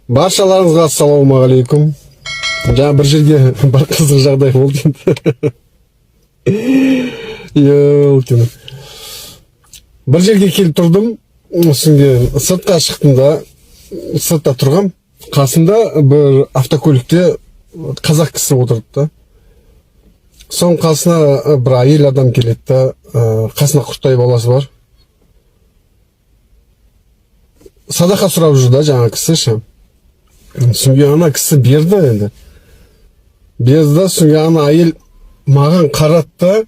Баршаларыңызға ассалаумағалейкум. Жаңа бір жерге бір қызық жағдай болды енді. Бір жерге келіп тұрдым, үстінде сыртқа шықтым да, сыртта тұрғам. Қасында бір автокөлікте қазақ кісі отырды да. Соң қасына бір әйел адам келеді да, қасына құрттай баласы бар. Садақа сұрап жүр да жаңа кісі ше. Сүнге ана кісі берді енді. Берді да, сүнге ана әйел маған қаратты.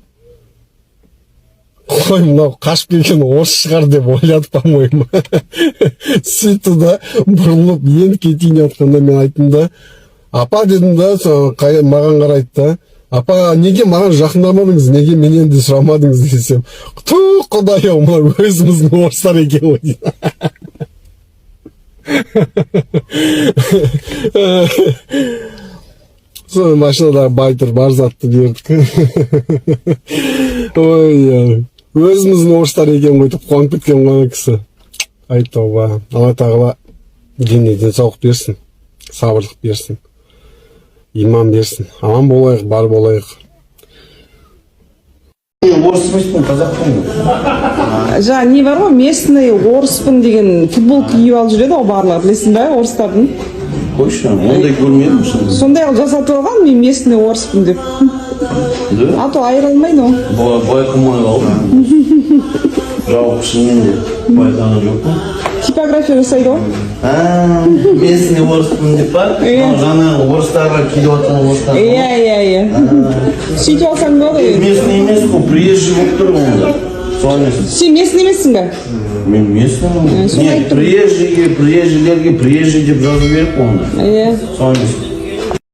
Қой, мынау қашып келген орыс шығар деп ойлады, по-моему. Сөйтті да, бұрылып енді кетейін жатқанда мен айттым да, апа дедім да, маған қарайды да, апа неге маған жақындамадыңыз, неге менен де сұрамадыңыз десем, құдай-ау, мынау өзіміздің орыстар екен ғой дейді. Sonra машинада байтыр бар затты бердік. Ой, өзіміздің орыстар екен ғой деп қуанып кеткен ғана кісі. Айтты ова, Алла тағала денсаулық берсін, сабырлық берсін, иман берсін. Аман болайық, бар болайық. Орыс емеспін, қазақпын. Жаңа не бар ғой, местный орыспын деген футболка киіп алып жүреді ғой барлар, білесің бе, орыстардың? Қойшы, ондай көрмедім. Сондай жасатып алған, мен местный орыспын деп. А то айыра алмайды ғой. Байқамай қалдым. Жауап шынымен де байқаған жоқпын. Типография жасайды ғой. Местный орыспын деп па? Жаңағы орыстарға келіп жатқан орыстар. Иә. Сөйтіп алсаң болады ғой. Местный емес қой, приезжий болып тұр онда. Сен местный емессің бе? Мен местный. Нет, приезжийлерге приезжий деп жазу керек онда. Иә. Соны